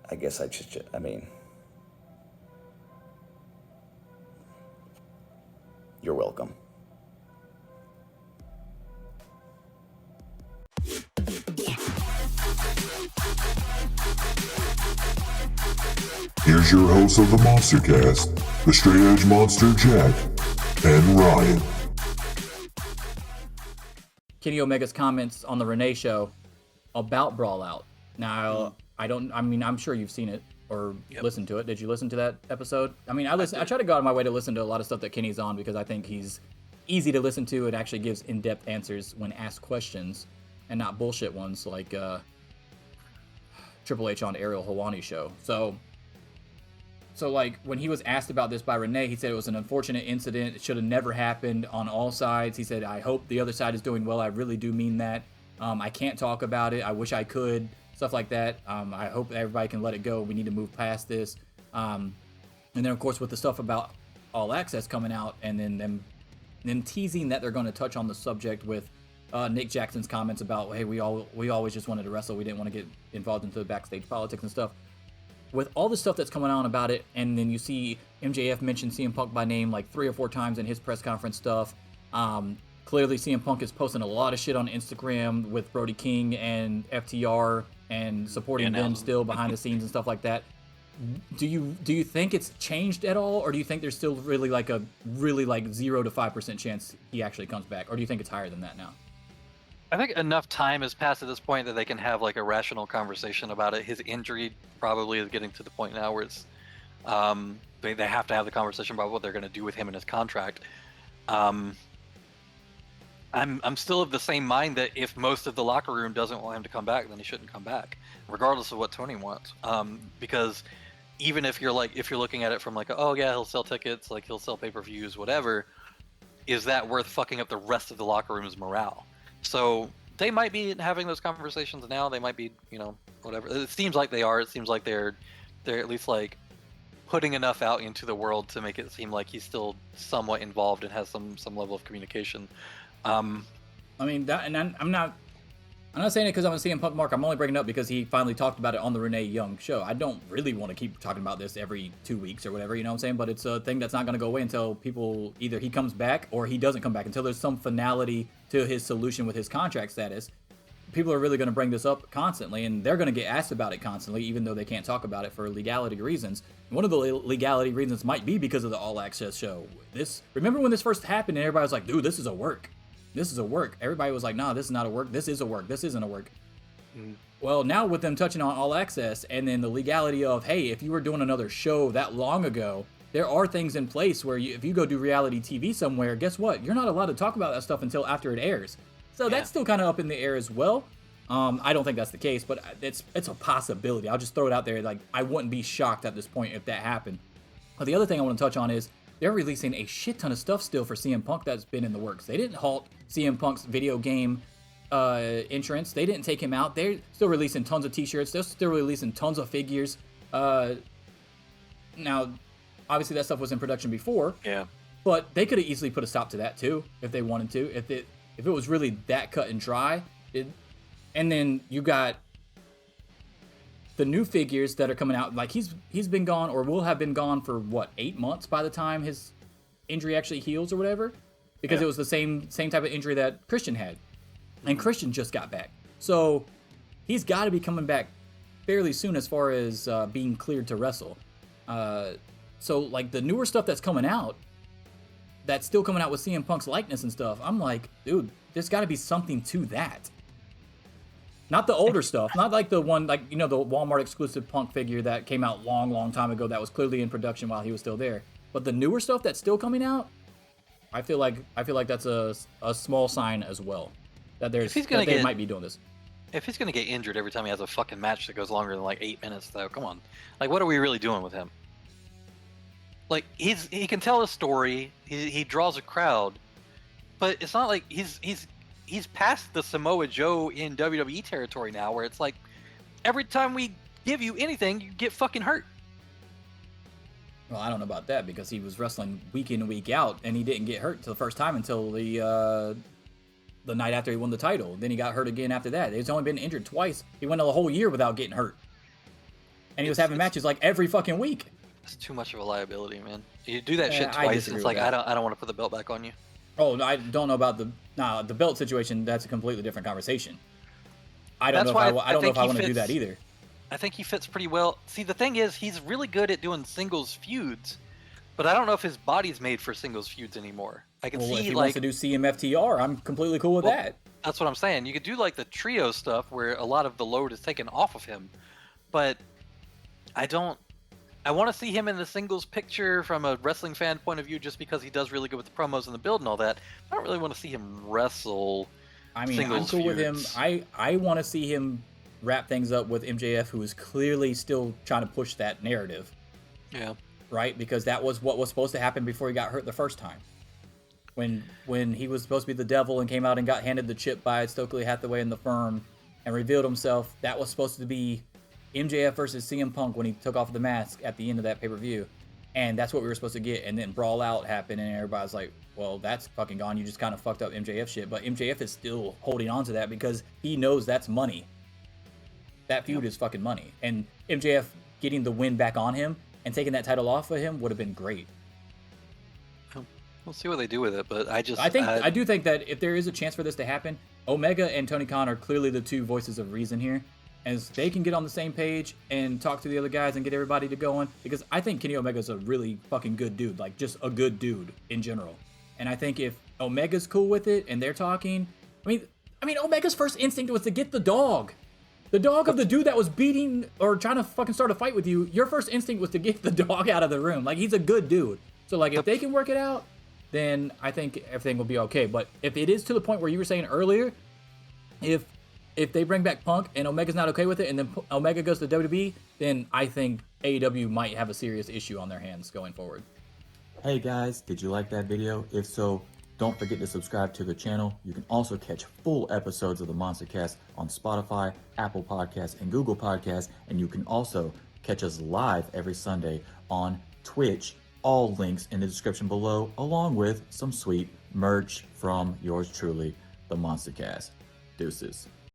I guess I mean, you're welcome. Here's your hosts of the MonsterCast, the Straight Edge Monster Jack and Ryan. Kenny Omega's comments on the Renee show about Brawl Out. Now, I'm sure you've seen it or listened to it. Did you listen to that episode? I mean, I try to go out of my way to listen to a lot of stuff that Kenny's on because I think he's easy to listen to. It actually gives in-depth answers when asked questions and not bullshit ones like Triple H on Ariel Helwani's show. So like when he was asked about this by Renee, he said it was an unfortunate incident. It should have never happened on all sides. He said, I hope the other side is doing well. I really do mean that. I can't talk about it. I wish I could. Stuff like that. I hope everybody can let it go. We need to move past this. And then of course with the stuff about All Access coming out and then them teasing that they're going to touch on the subject with Nick Jackson's comments about, hey, we always just wanted to wrestle. We didn't want to get involved into the backstage politics and stuff. With all the stuff that's coming on about it, and then you see MJF mention CM Punk by name like 3 or 4 times in his press conference stuff. Clearly, CM Punk is posting a lot of shit on Instagram with Brody King and FTR and supporting them still behind the scenes and stuff like that. Do you think it's changed at all, or do you think there's still really like 0 to 5% chance he actually comes back, or do you think it's higher than that now? I think enough time has passed at this point that they can have like a rational conversation about it. His injury probably is getting to the point now where it's they have to have the conversation about what they're going to do with him and his contract. I'm still of the same mind that if most of the locker room doesn't want him to come back, then he shouldn't come back, regardless of what Tony wants. Because even if you're looking at it from like, oh yeah, he'll sell tickets, like he'll sell pay-per-views, whatever, is that worth fucking up the rest of the locker room's morale? So they might be having those conversations now. They might be, whatever. It seems like they are. It seems like they're at least like putting enough out into the world to make it seem like he's still somewhat involved and has some level of communication. I mean that, and I'm not saying it because I'm a CM Punk mark. I'm only bringing it up because he finally talked about it on the Renee Young show. I don't really want to keep talking about this every 2 weeks or whatever, you know what I'm saying? But it's a thing that's not going to go away until people, either he comes back or he doesn't come back, until there's some finality to his solution with his contract status. People are really going to bring this up constantly, and they're going to get asked about it constantly, even though they can't talk about it for legality reasons. And one of the legality reasons might be because of the All Access show. Remember when this first happened and everybody was like, dude, this is a work. This is a work. Everybody was like, nah, this is not a work. This is a work. This isn't a work. Well, now with them touching on All Access and then the legality of, hey, if you were doing another show that long ago, there are things in place where if you go do reality TV somewhere, guess what? You're not allowed to talk about that stuff until after it airs. So that's still kind of up in the air as well. I don't think that's the case, but it's a possibility. I'll just throw it out there. Like, I wouldn't be shocked at this point if that happened. But the other thing I want to touch on is they're releasing a shit ton of stuff still for CM Punk that's been in the works. They didn't halt CM Punk's video game entrance. They didn't take him out. They're still releasing tons of t-shirts. They're still releasing tons of figures. Now, obviously that stuff was in production before. Yeah. But they could have easily put a stop to that too if they wanted to. If it was really that cut and dry. And then you got the new figures that are coming out. Like he's been gone, or will have been gone for what, 8 months by the time his injury actually heals or whatever, because it was the same type of injury that Christian had, and Christian just got back. So he's got to be coming back fairly soon as far as being cleared to wrestle. So like the newer stuff that's coming out, that's still coming out with CM Punk's likeness and stuff. I'm like, dude, there's got to be something to that. Not the older stuff, not like the one, like, the Walmart exclusive Punk figure that came out long time ago that was clearly in production while he was still there. But the newer stuff that's still coming out, I feel like that's a small sign as well that they might be doing this. If he's gonna get injured every time he has a fucking match that goes longer than like 8 minutes, though, come on, like, what are we really doing with him? Like, he can tell a story, he draws a crowd, but it's not like he's past the Samoa Joe in WWE territory now, where it's like every time we give you anything, you get fucking hurt. Well, I don't know about that, because he was wrestling week in and week out, and he didn't get hurt the first time until the night after he won the title. Then he got hurt again after that. He's only been injured twice. He went a whole year without getting hurt. and he was having matches like every fucking week. It's too much of a liability, man. You do that shit I twice, disagree it's with like that. I don't want to put the belt back on you. Oh, no, I don't know about the belt situation. That's a completely different conversation. I don't That's know if why I don't know think if I he want to do fits- that either. I think he fits pretty well. See, the thing is, he's really good at doing singles feuds, but I don't know if his body's made for singles feuds anymore. I can Well, if see he like wants to do CMFTR, I'm completely cool with Well, that. that's what I'm saying. You could do like the trio stuff where a lot of the load is taken off of him, but I want to see him in the singles picture from a wrestling fan point of view, just because he does really good with the promos and the build and all that. I don't really want to see him wrestle. I mean, I'm singles cool with him. feuds. I want to see him wrap things up with MJF, who is clearly still trying to push that narrative, Yeah. right? Because that was what was supposed to happen before he got hurt the first time. When he was supposed to be the devil and came out and got handed the chip by Stokely Hathaway in the Firm and revealed himself, that was supposed to be MJF versus CM Punk when he took off the mask at the end of that pay-per-view. And that's what we were supposed to get. And then Brawl Out happened and everybody's like, well, that's fucking gone. You just kind of fucked up MJF shit. But MJF is still holding on to that because he knows that's money. That feud is fucking money. And MJF getting the win back on him and taking that title off of him would have been great. We'll see what they do with it, but I do think that if there is a chance for this to happen, Omega and Tony Khan are clearly the two voices of reason here. As they can get on the same page and talk to the other guys and get everybody to going, because I think Kenny Omega's a really fucking good dude, like just a good dude in general. And I think if Omega's cool with it and they're talking, I mean Omega's first instinct was to get the dog. The dog of the dude that was beating or trying to fucking start a fight with you, your first instinct was to get the dog out of the room. Like, he's a good dude. So, like, if they can work it out, then I think everything will be okay. But if it is to the point where you were saying earlier, if they bring back Punk and Omega's not okay with it, and then Omega goes to WWE, then I think AEW might have a serious issue on their hands going forward. Hey guys, did you like that video? If so, don't forget to subscribe to the channel. You can also catch full episodes of the MonsterCast on Spotify, Apple Podcasts, and Google Podcasts. And you can also catch us live every Sunday on Twitch. All links in the description below, along with some sweet merch from yours truly, the MonsterCast. Deuces.